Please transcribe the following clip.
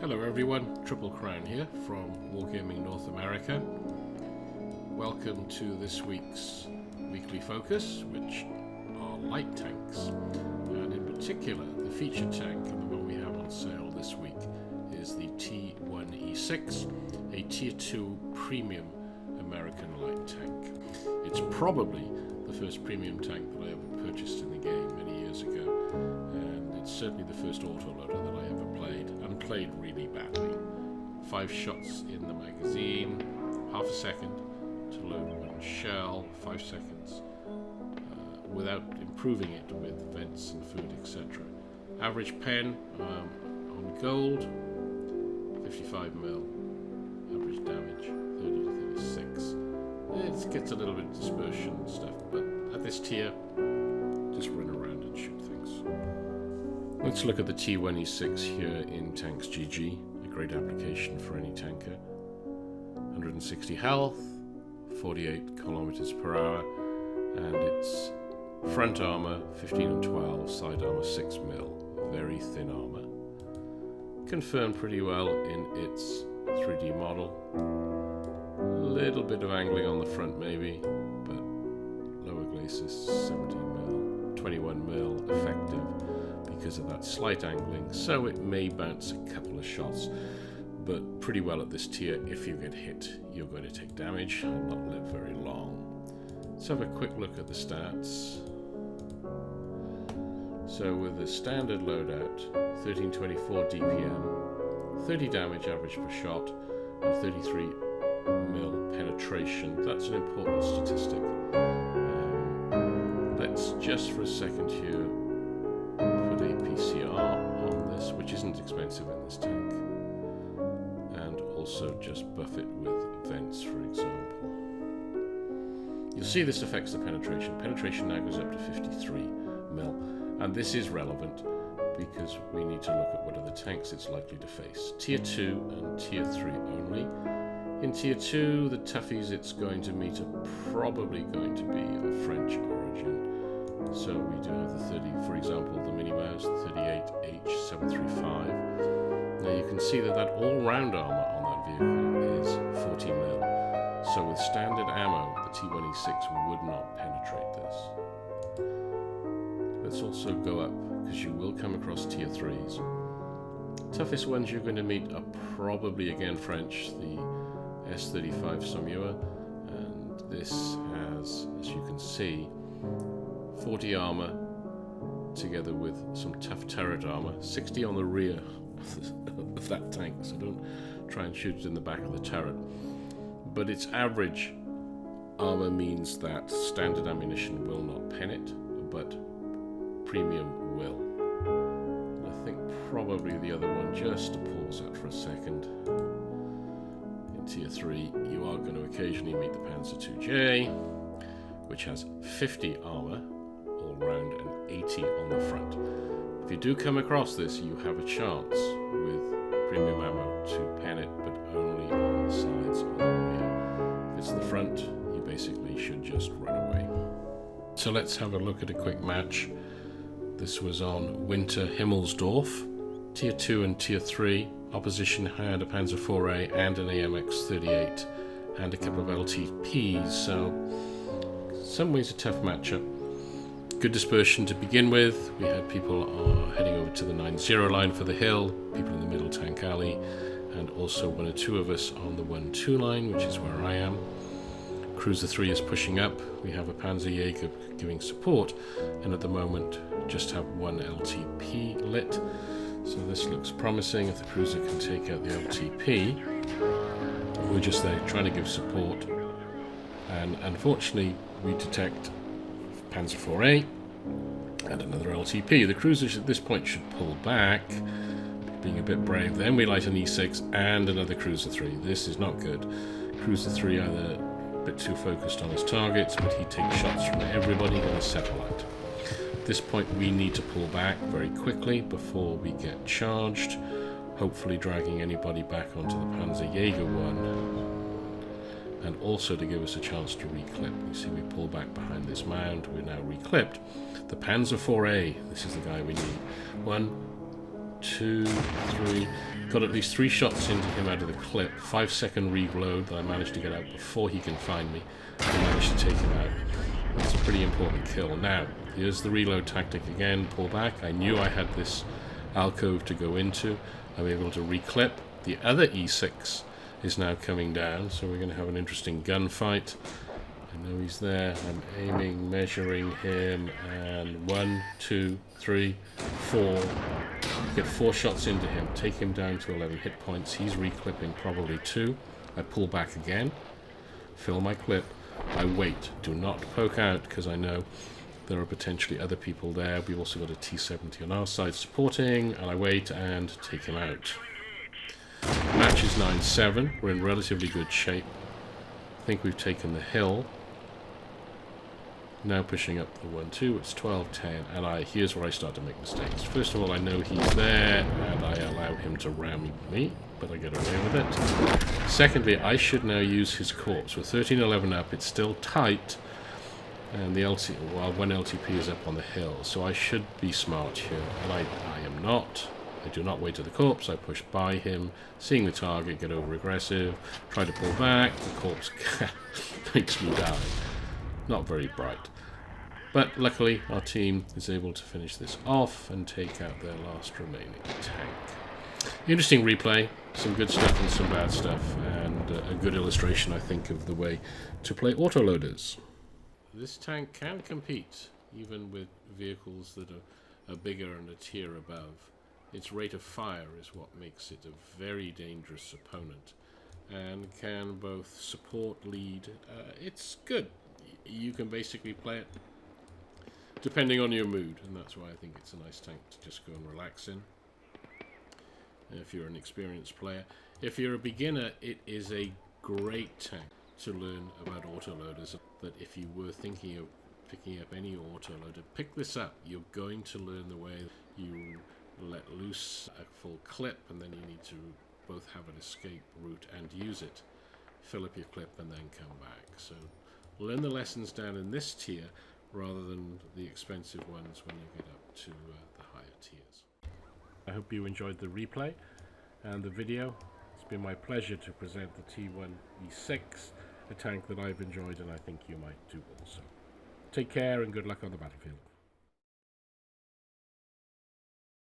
Hello everyone, Triple Crown here from Wargaming North America. Welcome to this week's weekly focus, which are light tanks, and in particular the featured tank and the one we have on sale this week is the T1E6, a Tier 2 premium American light tank. It's probably the first premium tank that I ever purchased in the game many years ago, and it's certainly the first autoloader that I ever played, and played really badly. 5 shots in the magazine, half a second to load one shell, 5 seconds, without improving it with vents and food, etc. Average pen on gold, 55mm. Average damage, 30 to 36. It gets a little bit of dispersion and stuff, but at this tier, just run around and shoot things. Let's look at the T1E6 here in Tanks GG, a great application for any tanker. 160 health, 48 kilometers per hour, and its front armor 15 and 12, side armor 6mm, very thin armor. Confirmed pretty well in its 3D model. Little bit of angling on the front maybe, but lower glacis 17mm, 21mm effective because of that slight angling, so it may bounce a couple of shots, but pretty well at this tier. If you get hit, you're going to take damage and not live very long. Let's have a quick look at the stats. So with the standard loadout, 1324 DPM, 30 damage average per shot, and 33mm penetration. That's an important statistic. Let's just for a second here put a PCR on this, which isn't expensive in this tank, and also just buff it with vents, for example. You'll see this affects the penetration. Penetration now goes up to 53mm, and this is relevant because we need to look at what are the tanks it's likely to face. Tier 2 and Tier 3 only. In Tier 2, the toughies it's going to meet are probably going to be of French origin. So we do have the 30, for example, the Minimouse, the 38H735. Now you can see that all-round armor on that vehicle is 40mm. So with standard ammo, the T1E6 would not penetrate this. Let's also go up, because you will come across Tier 3s. Toughest ones you're going to meet are probably again French, the S35 Saumur, and this has, as you can see, 40 armor together with some tough turret armor, 60 on the rear of that tank, so don't try and shoot it in the back of the turret. But its average armor means that standard ammunition will not pen it, but premium will. And I think probably the other one, just to pause that for a second, in Tier 3 you are going to occasionally meet the Panzer IIJ, which has 50 armor all round and 80 on the front. If you do come across this, you have a chance with premium ammo to pen it, but only on the sides or the rear. If it's the front, you basically should just run away. So let's have a look at a quick match. This was on Winter Himmelsdorf, Tier 2 and Tier 3. Opposition had a Panzer IVA and an AMX-38 and a couple of LTPs, so in some ways a tough matchup. Good dispersion to begin with. We had people heading over to the 9-0 line for the hill, people in the middle tank alley, and also 1 or 2 of us on the 1-2 line, which is where I am. Cruiser 3 is pushing up. We have a Panzerjäger giving support, and at the moment just have 1 LTP lit. So this looks promising. If the cruiser can take out the LTP, we're just there trying to give support, and unfortunately we detect Panzer IVA and another LTP. The cruisers at this point should pull back, being a bit brave. Then we light an E6 and another Cruiser 3. This is not good. Cruiser 3 either a bit too focused on his targets, but he takes shots from everybody and is settle out. At this point we need to pull back very quickly before we get charged, hopefully dragging anybody back onto the Panzerjäger one, and also to give us a chance to reclip. You see we pull back behind this mound, we're now reclipped. The Panzer IVA, this is the guy we need. 1, 2, 3, got at least 3 shots into him out of the clip, 5-second reload that I managed to get out before he can find me, and managed to take him out. It's a pretty important kill. Now, here's the reload tactic again, pull back. I knew I had this alcove to go into. I'm able to reclip. The other E6 is now coming down, so we're going to have an interesting gunfight. I know he's there. I'm aiming, measuring him, and 1, 2, 3, 4. Get 4 shots into him, take him down to 11 hit points. He's reclipping probably 2. I pull back again, fill my clip. I wait. Do not poke out, because I know there are potentially other people there. We've also got a T-70 on our side supporting, and I wait and take him out. Match is 9-7. We're in relatively good shape. I think we've taken the hill. Now pushing up the 1-2, it's 12-10, and here's where I start to make mistakes. First of all, I know he's there, and I allow him to ram me, but I get away with it. Secondly, I should now use his corpse. With 13-11 up, it's still tight, and the one LTP is up on the hill, so I should be smart here, and I am not. I do not wait to the corpse, I push by him, seeing the target, get over aggressive, try to pull back, the corpse makes me die. Not very bright. But luckily, our team is able to finish this off and take out their last remaining tank. Interesting replay, some good stuff and some bad stuff, and a good illustration, I think, of the way to play autoloaders. This tank can compete, even with vehicles that are bigger and a tier above. Its rate of fire is what makes it a very dangerous opponent, and can both support, lead. It's good. You can basically play it depending on your mood, and that's why I think it's a nice tank to just go and relax in if you're an experienced player. If you're a beginner, it is a great tank to learn about autoloaders. That if you were thinking of picking up any autoloader, pick this up. You're going to learn the way you let loose a full clip, and then you need to both have an escape route and use it. Fill up your clip and then come back. So learn the lessons down in this tier rather than the expensive ones when you get up to the higher tiers. I hope you enjoyed the replay and the video. It's been my pleasure to present the T1E6, a tank that I've enjoyed and I think you might do also. Take care and good luck on the battlefield.